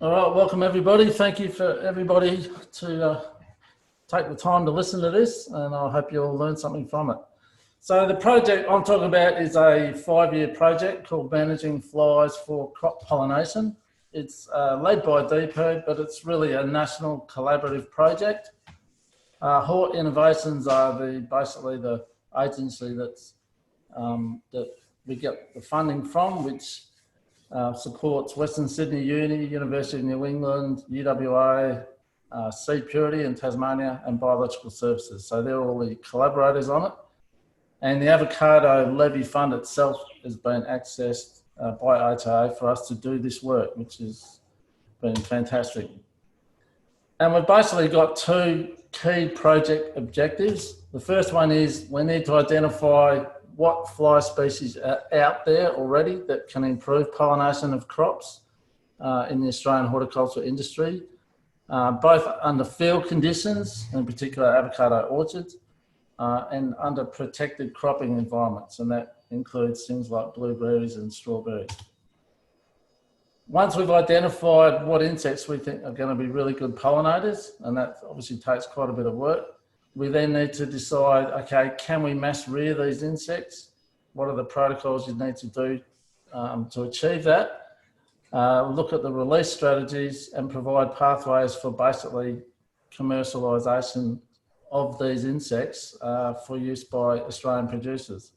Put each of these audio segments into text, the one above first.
All right, welcome everybody. Thank you for everybody to take the time to listen to this, and I hope you all learn something from it. So the project I'm talking about is a 5-year project called Managing Flies for Crop Pollination. It's led by DPIRD, but it's really a national collaborative project. Hort Innovations are basically the agency that's, that we get the funding from, which supports Western Sydney Uni, University of New England, UWA, Seed Purity in Tasmania, and Biological Services. So they're all the collaborators on it. And the avocado levy fund itself has been accessed by HA for us to do this work, which has been fantastic. And we've basically got 2 key project objectives. The first one is we need to identify what fly species are out there already that can improve pollination of crops in the Australian horticulture industry, both under field conditions, in particular avocado orchards, and under protected cropping environments, and that includes things like blueberries and strawberries. Once we've identified what insects we think are going to be really good pollinators, and that obviously takes quite a bit of work, we then need to decide, okay, can we mass rear these insects? What are the protocols you need to do to achieve that? Look at the release strategies and provide pathways for basically commercialisation of these insects for use by Australian producers.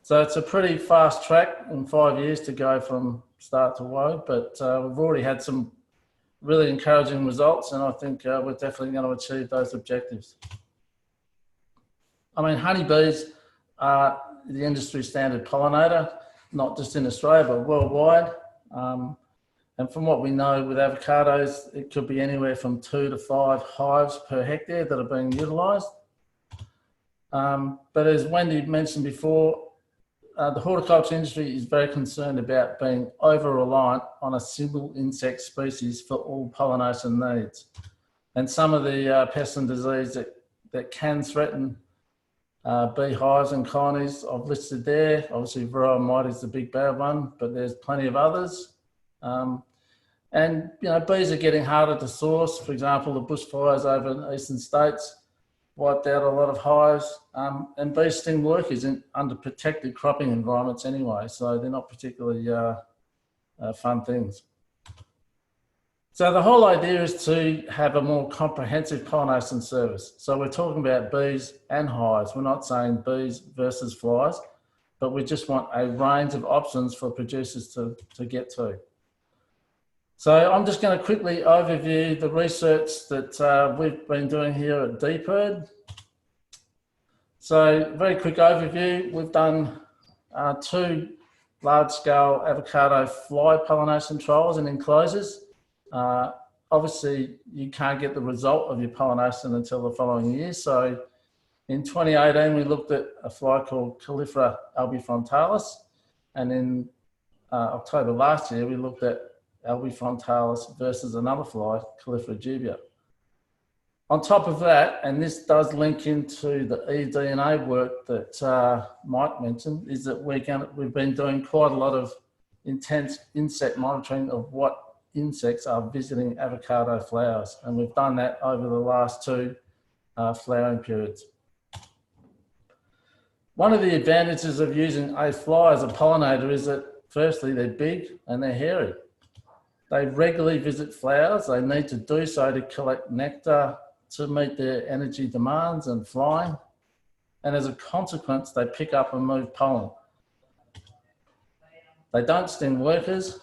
So it's a pretty fast track in 5 years to go from start to woe, but we've already had some really encouraging results, and I think we're definitely going to achieve those objectives. I mean, honeybees are the industry standard pollinator, not just in Australia, but worldwide. And from what we know with avocados, it could be anywhere from 2 to 5 hives per hectare that are being utilised. But as Wendy mentioned before, the horticulture industry is very concerned about being over-reliant on a single insect species for all pollination needs. And some of the pests and disease that can threaten beehives and colonies I've listed there. Obviously, varroa mite is the big bad one, but there's plenty of others. And, you know, bees are getting harder to source. For example, the bushfires over in eastern states wiped out a lot of hives, and bees sting workers under protected cropping environments anyway, so they're not particularly fun things. So the whole idea is to have a more comprehensive pollination service. So we're talking about bees and hives. We're not saying bees versus flies, but we just want a range of options for producers to get to. So I'm just going to quickly overview the research that we've been doing here at DPIRD. So very quick overview, we've done 2 large-scale avocado fly pollination trials in enclosures. Obviously, you can't get the result of your pollination until the following year. So in 2018, we looked at a fly called Calliphora albifrontalis. And in October last year, we looked at albifrontalis versus another fly, Calliphora dubia. On top of that, and this does link into the eDNA work that Mike mentioned, is that we've been doing quite a lot of intense insect monitoring of what insects are visiting avocado flowers, and we've done that over the last 2 flowering periods. One of the advantages of using a fly as a pollinator is that firstly they're big and they're hairy. They regularly visit flowers. They need to do so to collect nectar to meet their energy demands and flying, and as a consequence they pick up and move pollen. They don't sting workers,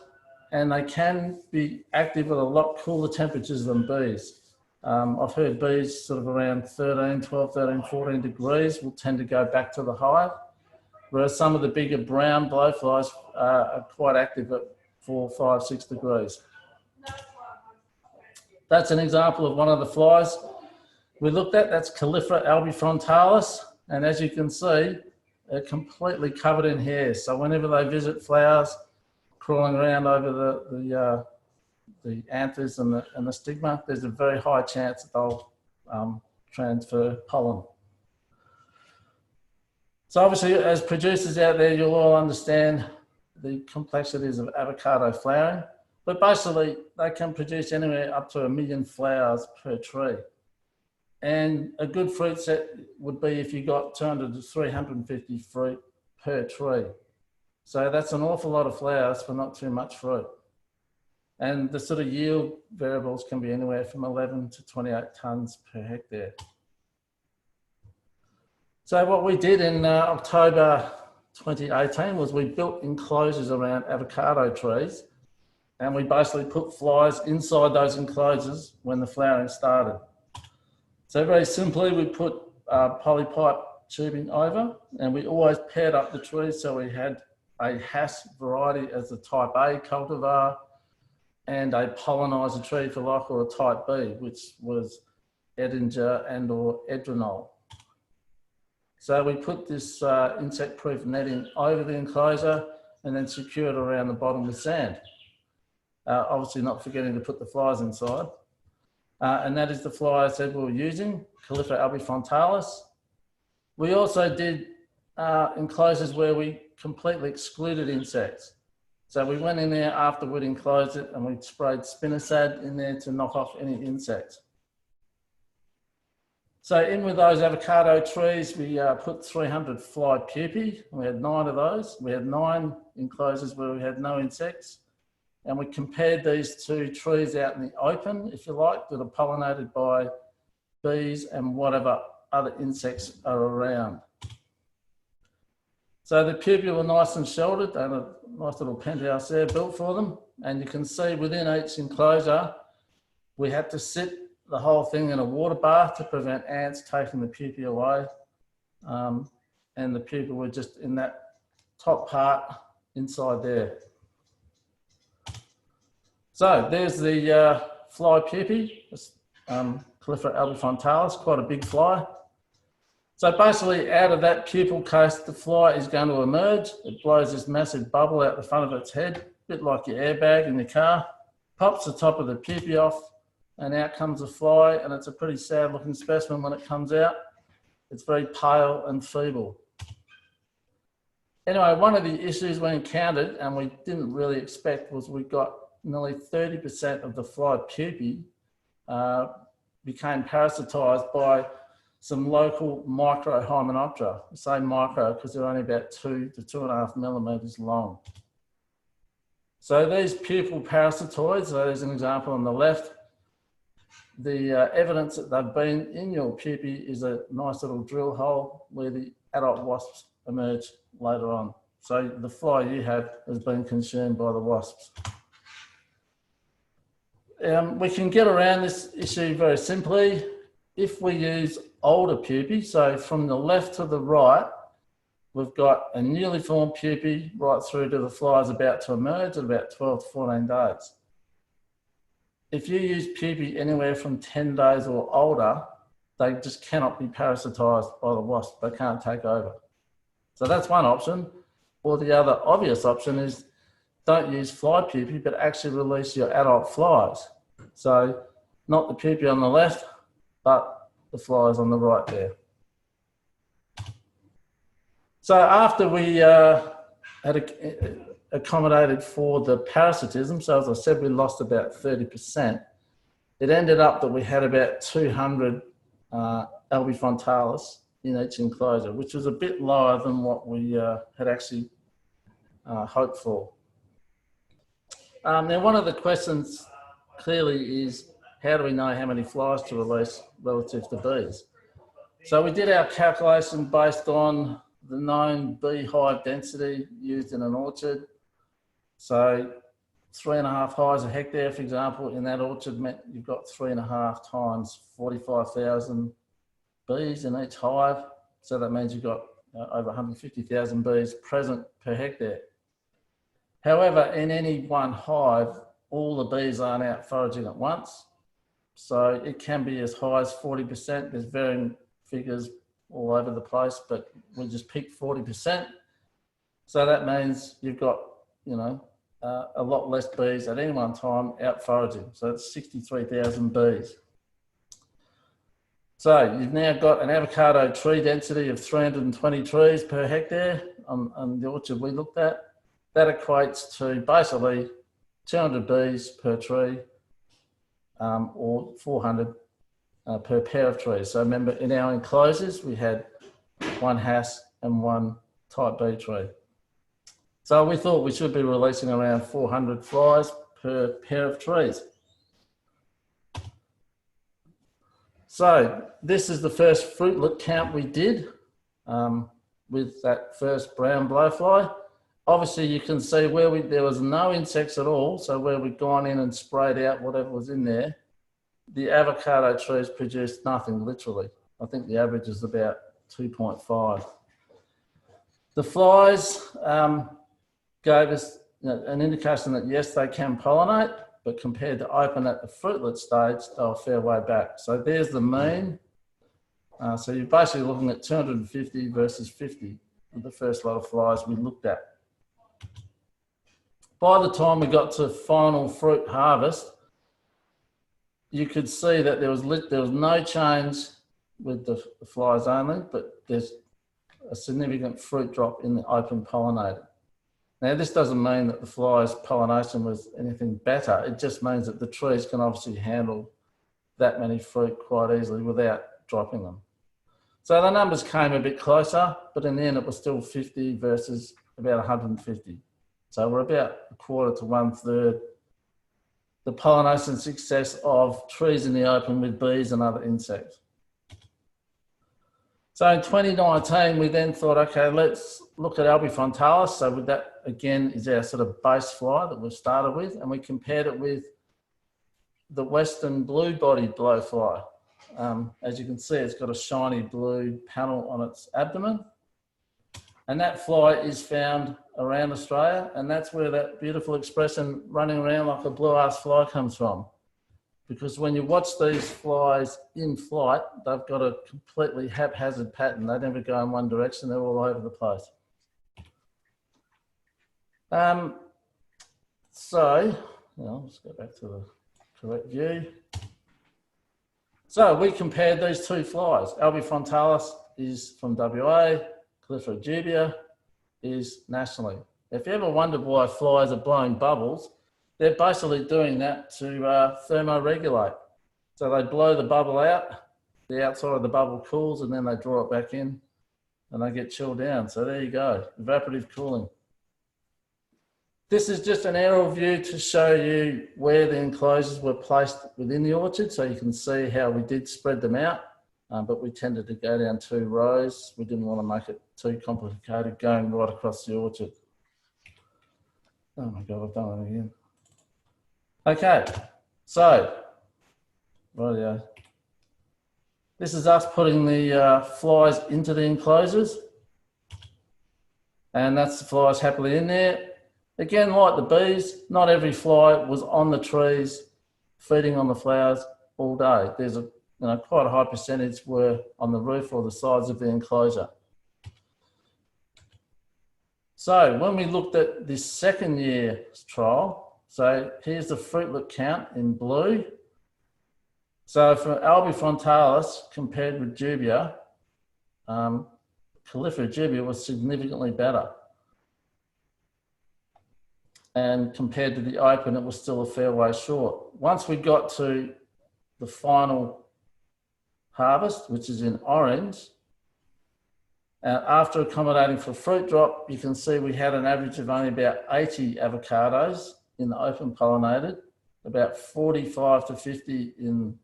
and they can be active at a lot cooler temperatures than bees. I've heard bees sort of around 12, 13, 14 degrees will tend to go back to the hive, whereas some of the bigger brown blowflies are quite active at 4, 5, 6 degrees. That's an example of one of the flies we looked at. That's Calliphora albifrontalis, and as you can see, they're completely covered in hair. So whenever they visit flowers, crawling around over the anthers and the stigma, there's a very high chance that they'll transfer pollen. So obviously, as producers out there, you'll all understand the complexities of avocado flowering, But basically, they can produce anywhere up to 1 million flowers per tree. And a good fruit set would be if you got 200 to 350 fruit per tree. So that's an awful lot of flowers for not too much fruit. And the sort of yield variables can be anywhere from 11 to 28 tonnes per hectare. So what we did in October 2018 was we built enclosures around avocado trees, and we basically put flies inside those enclosures when the flowering started. So very simply, we put polypipe tubing over, and we always paired up the trees. So we had a Hass variety as a type A cultivar and a pollinizer tree, if you like, or a type B, which was Edinger and or Edronol. So we put this insect-proof netting over the enclosure and then secured around the bottom with sand. Obviously not forgetting to put the flies inside. And that is the fly I said we were using, Calliphora albifrontalis. We also did enclosures where we completely excluded insects. So we went in there after we'd enclosed it and we sprayed spinosad in there to knock off any insects. So in with those avocado trees, we put 300 fly pupae. We had 9 of those. We had 9 enclosures where we had no insects. And we compared these 2 trees out in the open, if you like, that are pollinated by bees and whatever other insects are around. So the pupae were nice and sheltered. They had a nice little penthouse there built for them. And you can see within each enclosure, we had to sit the whole thing in a water bath to prevent ants taking the pupae away. And the pupae were just in that top part inside there. So there's the fly pupae, Calliphora albifrontalis, quite a big fly. So basically out of that pupal case, the fly is going to emerge. It blows this massive bubble out the front of its head, a bit like your airbag in the car, pops the top of the pupae off, and out comes the fly, and it's a pretty sad looking specimen when it comes out. It's very pale and feeble. Anyway, one of the issues we encountered, and we didn't really expect, was we got nearly 30% of the fly pupae became parasitized by some local micro Hymenoptera. I say micro because they're only about 2 to 2.5 millimeters long. So these pupal parasitoids, so there's an example on the left. The evidence that they've been in your pupae is a nice little drill hole where the adult wasps emerge later on. So the fly you have has been consumed by the wasps. We can get around this issue very simply if we use older pupae. So from the left to the right, we've got a newly formed pupae right through to the flies about to emerge at about 12 to 14 days. If you use pupae anywhere from 10 days or older, they just cannot be parasitized by the wasp. They can't take over. So that's one option. Or the other obvious option is don't use fly pupae, but actually release your adult flies. So not the pupae on the left, but the flies on the right there. So after we had accommodated for the parasitism, so as I said, we lost about 30%. It ended up that we had about 200 albifrontalis in each enclosure, which was a bit lower than what we had actually hoped for. Now, one of the questions clearly is, how do we know how many flies to release relative to bees? So we did our calculation based on the known beehive density used in an orchard. So 3.5 hives a hectare, for example, in that orchard meant you've got 3.5 times 45,000 bees in each hive. So that means you've got over 150,000 bees present per hectare. However, in any one hive, all the bees aren't out foraging at once. So it can be as high as 40%. There's varying figures all over the place, but we just picked 40%. So that means you've got, you know, a lot less bees at any one time out foraging. So it's 63,000 bees. So you've now got an avocado tree density of 320 trees per hectare on the orchard we looked at. That equates to basically 200 bees per tree, or 400 per pair of trees. So remember, in our enclosures, we had 1 has and 1 type B tree. So we thought we should be releasing around 400 flies per pair of trees. So this is the first fruitlet count we did with that first brown blowfly. Obviously you can see where there was no insects at all. So where we'd gone in and sprayed out whatever was in there, the avocado trees produced nothing, literally. I think the average is about 2.5. The flies gave us an indication that yes, they can pollinate, but compared to open at the fruitlet stage, they're a fair way back. So there's the mean. So you're basically looking at 250 versus 50 of the first lot of flies we looked at. By the time we got to final fruit harvest, you could see that there was no change with the flies only, but there's a significant fruit drop in the open pollinated. Now, this doesn't mean that the flies' pollination was anything better. It just means that the trees can obviously handle that many fruit quite easily without dropping them. So the numbers came a bit closer, but in the end it was still 50 versus about 150. So we're about a quarter to 1/3 the pollination success of trees in the open with bees and other insects. So in 2019, we then thought, okay, let's look at albifrontalis. So with that, again, is our sort of base fly that we've started with, and we compared it with the western blue-bodied blowfly. As you can see, it's got a shiny blue panel on its abdomen. And that fly is found around Australia, and that's where that beautiful expression running around like a blue-arse fly comes from. Because when you watch these flies in flight, they've got a completely haphazard pattern. They never go in one direction, they're all over the place. Let's go back to the correct view. So we compared these two flies. Albifrontalis is from WA, Calliphora dubia is nationally. If you ever wondered why flies are blowing bubbles, they're basically doing that to thermoregulate. So they blow the bubble out, the outside of the bubble cools, and then they draw it back in and they get chilled down. So there you go, evaporative cooling. This is just an aerial view to show you where the enclosures were placed within the orchard. So you can see how we did spread them out, but we tended to go down 2 rows. We didn't want to make it too complicated going right across the orchard. Oh my God, I've done it again. Okay, so, rightio. This is us putting the flies into the enclosures. And that's the flies happily in there. Again, like the bees, not every fly was on the trees feeding on the flowers all day. There's quite a high percentage were on the roof or the sides of the enclosure. So when we looked at this second year trial, so here's the fruitlet count in blue. So for albifrontalis compared with dubia, Calliphora dubia was significantly better. And compared to the open, it was still a fair way short. Once we got to the final harvest, which is in orange, after accommodating for fruit drop, you can see we had an average of only about 80 avocados in the open pollinated, about 45 to 50 in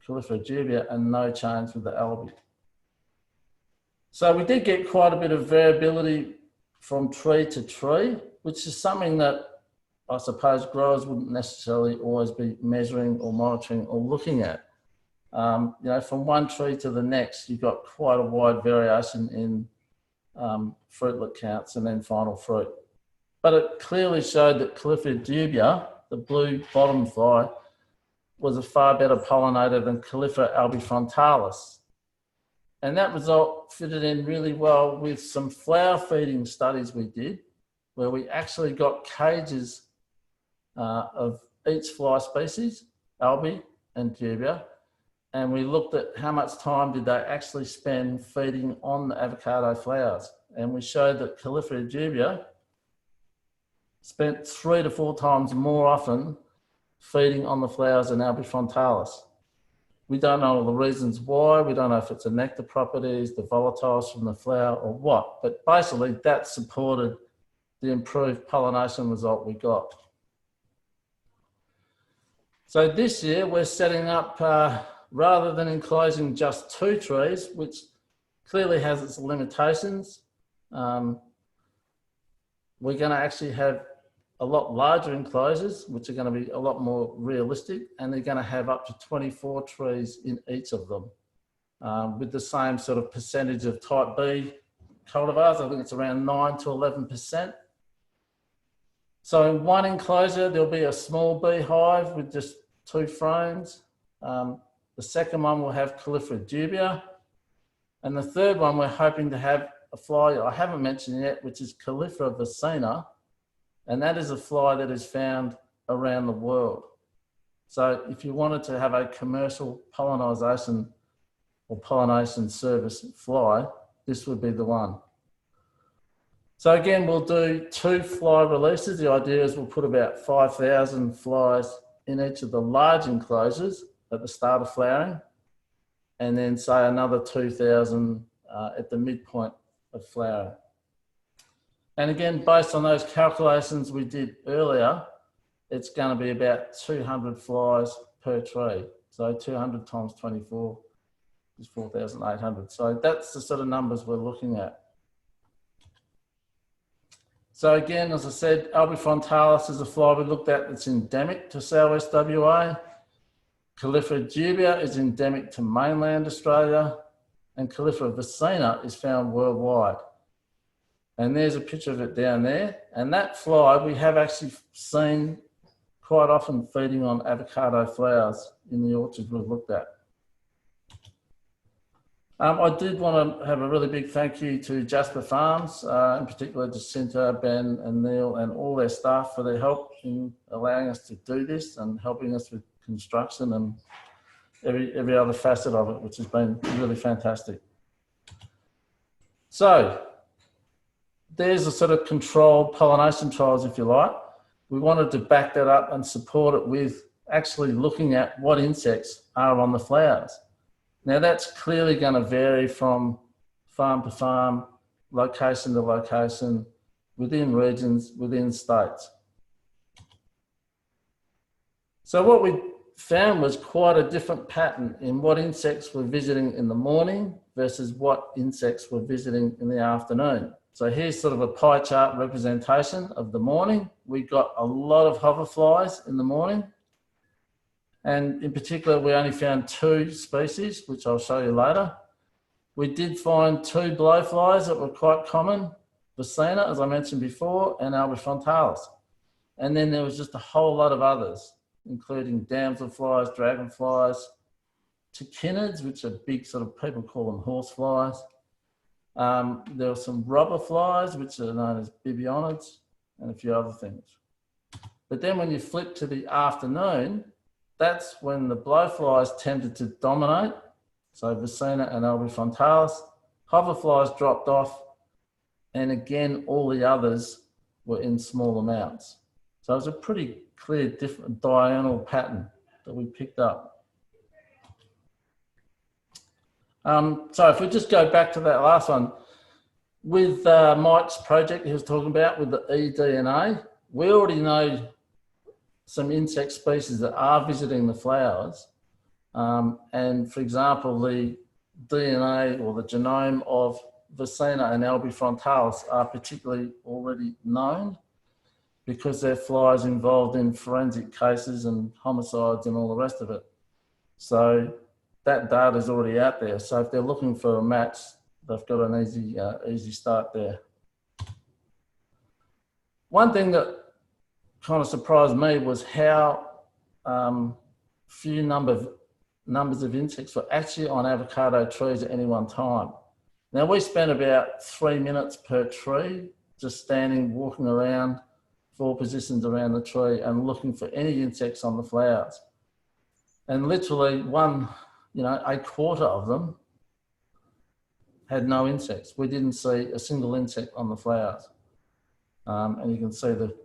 Calliphora dubia, and no change with the albi. So we did get quite a bit of variability from tree to tree, which is something that I suppose growers wouldn't necessarily always be measuring or monitoring or looking at. From one tree to the next, you've got quite a wide variation in fruitlet counts and then final fruit. But it clearly showed that Calliphora dubia, the blue bottom fly, was a far better pollinator than Calliphora albifrontalis. And that result fitted in really well with some flower feeding studies we did, where we actually got cages of each fly species, albi and dubia, and we looked at how much time did they actually spend feeding on the avocado flowers. And we showed that Calliphora dubia spent 3 to 4 times more often feeding on the flowers than albifrontalis. We don't know all the reasons why. We don't know if it's the nectar properties, the volatiles from the flower or what, but basically that supported the improved pollination result we got. So this year we're setting up, rather than enclosing just 2 trees, which clearly has its limitations, we're going to actually have a lot larger enclosures, which are going to be a lot more realistic, and they're going to have up to 24 trees in each of them, with the same sort of percentage of type B cultivars. I think it's around 9 to 11%. So in one enclosure, there'll be a small beehive with just 2 frames. The second one will have Calliphora dubia. And the third one, we're hoping to have a fly I haven't mentioned yet, which is Calliphora vicina. And that is a fly that is found around the world. So if you wanted to have a commercial pollination or pollination service fly, this would be the one. So again, we'll do 2 fly releases. The idea is we'll put about 5,000 flies in each of the large enclosures at the start of flowering, and then say another 2,000 at the midpoint of flowering. And again, based on those calculations we did earlier, it's going to be about 200 flies per tree. So 200 times 24 is 4,800. So that's the sort of numbers we're looking at. So again, as I said, albifrontalis is a fly we looked at that's endemic to southwest WA. Calliphora dubia is endemic to mainland Australia, and Calliphora vicina is found worldwide. And there's a picture of it down there. And that fly we have actually seen quite often feeding on avocado flowers in the orchards we've looked at. I did want to have a really big thank you to Jasper Farms, in particular Jacinta, Ben and Neil and all their staff for their help in allowing us to do this and helping us with construction and every other facet of it, which has been really fantastic. So there's a sort of controlled pollination trials, if you like. We wanted to back that up and support it with actually looking at what insects are on the flowers. Now that's clearly going to vary from farm to farm, location to location, within regions, within states. So what we found was quite a different pattern in what insects were visiting in the morning versus what insects were visiting in the afternoon. So here's sort of a pie chart representation of the morning. We got a lot of hoverflies in the morning. And in particular, we only found 2 species, which I'll show you later. We did find 2 blowflies that were quite common, vicina, as I mentioned before, and albifrontalis. And then there was just a whole lot of others, including damselflies, dragonflies, tachinids, which are big sort of, people call them horseflies. There were some robber flies, which are known as bibionids, and a few other things. But then when you flip to the afternoon, that's when the blowflies tended to dominate. So vicina and albifrontalis, hoverflies dropped off, and again, all the others were in small amounts. So it was a pretty clear different diurnal pattern that we picked up. So if we just go back to that last one, with Mike's project he was talking about with the eDNA, we already know some insect species that are visiting the flowers. And for example, the DNA or the genome of vicina and albifrontalis are particularly already known because they're flies involved in forensic cases and homicides and all the rest of it. So that data is already out there. So if they're looking for a match, they've got an easy start there. One thing that kind of surprised me was how few numbers of insects were actually on avocado trees at any one time. Now we spent about 3 minutes per tree, just standing, walking around 4 positions around the tree and looking for any insects on the flowers. And literally a quarter of them had no insects. We didn't see a single insect on the flowers. And you can see the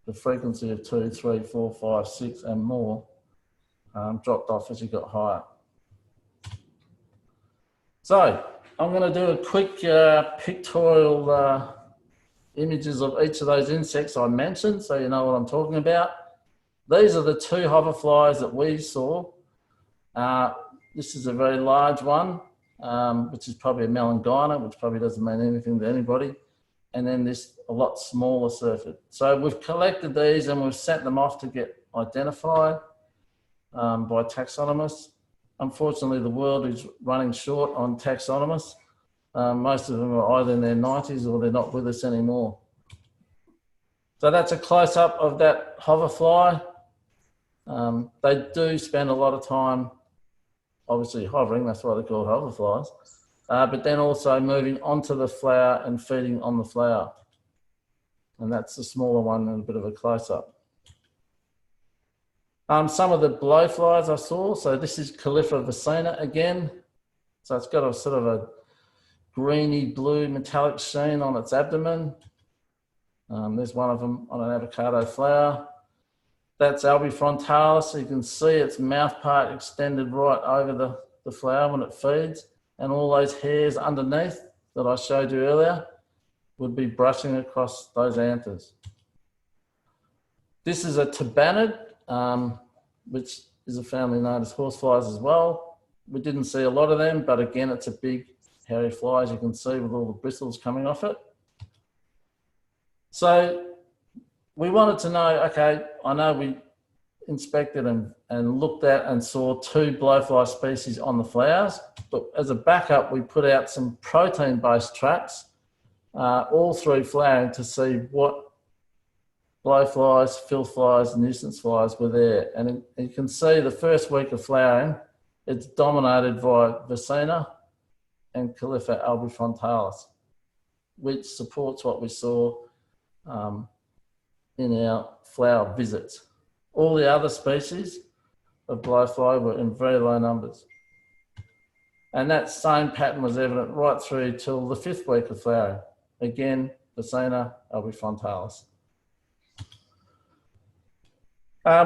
the frequency of 2, 3, 4, 5, 6 and more dropped off as you got higher. So I'm going to do a quick pictorial images of each of those insects I mentioned, so you know what I'm talking about. These are the 2 hoverflies that we saw. This is a very large one, which is probably a melangina, which probably doesn't mean anything to anybody. And then this a lot smaller syrphid. So we've collected these and we've sent them off to get identified by taxonomists. Unfortunately, the world is running short on taxonomists. Most of them are either in their 90s or they're not with us anymore. So that's a close-up of that hoverfly. They do spend a lot of time, obviously hovering, that's why they're called hoverflies, but then also moving onto the flower and feeding on the flower. And that's the smaller one and a bit of a close-up. Some of the blowflies I saw, so this is Calliphora vicina again. So it's got a sort of a greeny blue metallic sheen on its abdomen. There's one of them on an avocado flower. That's albifrontalis, so you can see its mouth part extended right over the flower when it feeds, and all those hairs underneath that I showed you earlier would be brushing across those anthers. This is a tabanid, which is a family known as horseflies as well. We didn't see a lot of them, but again, it's a big hairy fly, as you can see, with all the bristles coming off it. So we wanted to know, okay, I know we inspected and looked at and saw 2 blowfly species on the flowers, but as a backup, we put out some protein-based traps all through flowering to see what blowflies, filth flies, nuisance flies were there. And you can see the first week of flowering, it's dominated by vicina and Calliphora albifrontalis, which supports what we saw in our flower visits. All the other species of blowfly were in very low numbers. And that same pattern was evident right through till the 5th week of flowering. Again, vicina albifrontalis.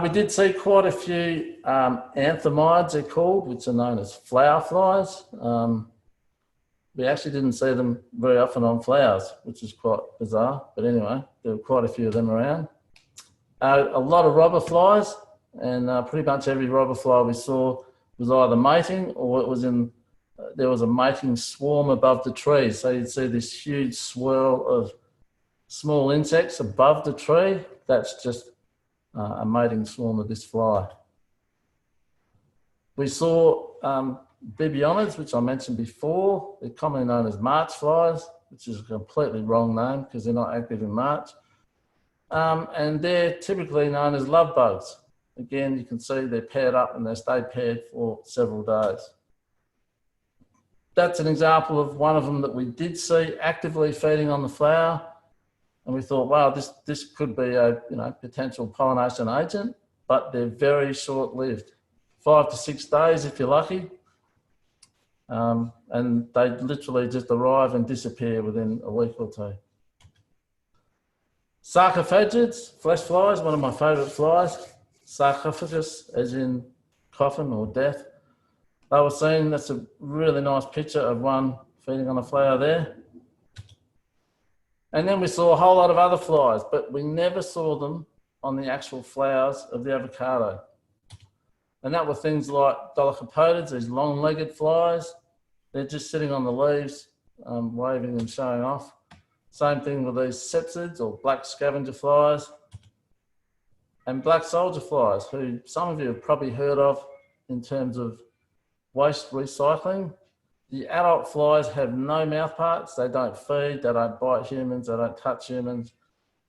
We did see quite a few ANTHOMYIIDs, they're called, which are known as flower flies. We actually didn't see them very often on flowers, which is quite bizarre. But anyway, there were quite a few of them around. A lot of robber flies, and pretty much every robber fly we saw was either mating or it was in, there was a mating swarm above the trees. So you'd see this huge swirl of small insects above the tree. That's just a mating swarm of this fly. We saw BIBIONIDS, which I mentioned before. They're commonly known as March flies, which is a completely wrong name because they're not active in March. And they're typically known as love bugs. Again, you can see they're paired up and they stay paired for several days. That's an example of one of them that we did see actively feeding on the flower. And we thought, wow, this could be a potential pollination agent, but they're very short-lived. 5 to 6 days if you're lucky. And they literally just arrive and disappear within a week or 2. SARCOPHAGIDS, flesh flies, one of my favourite flies. Sarcophagus, as in coffin or death. They were seen, that's a really nice picture of one feeding on a flower there. And then we saw a whole lot of other flies, but we never saw them on the actual flowers of the avocado. And that were things like DOLICHOPODIDS, these long-legged flies. They're just sitting on the leaves, waving and showing off. Same thing with these SEPSIDS or black scavenger flies. And black soldier flies, who some of you have probably heard of in terms of waste recycling. The adult flies have no mouth parts. They don't feed, they don't bite humans, they don't touch humans.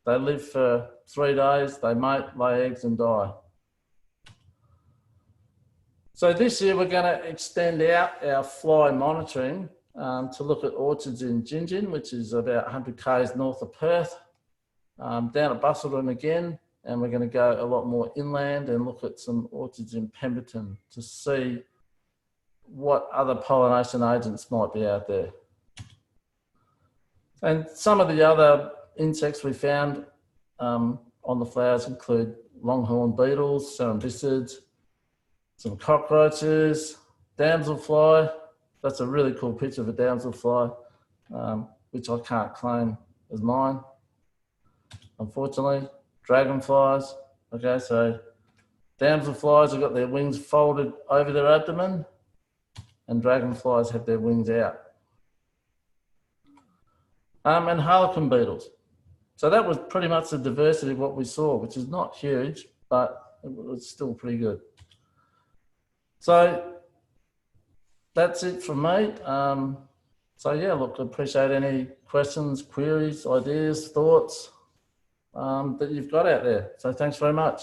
They live for 3 days, they mate, lay eggs and die. So this year we're going to extend out our fly monitoring to look at orchards in Gingin, which is about 100 k's north of Perth, down at Busselton again, and we're going to go a lot more inland and look at some orchards in Pemberton to see what other pollination agents might be out there. And some of the other insects we found on the flowers include longhorn beetles, SYRPHIDS, some cockroaches, damselfly. That's a really cool picture of a damselfly, which I can't claim as mine, unfortunately. Dragonflies. Okay, so damselflies have got their wings folded over their abdomen, and dragonflies have their wings out. And harlequin beetles. So that was pretty much the diversity of what we saw, which is not huge, but it was still pretty good. So that's it from me. So yeah, look, I appreciate any questions, queries, ideas, thoughts that you've got out there. So thanks very much.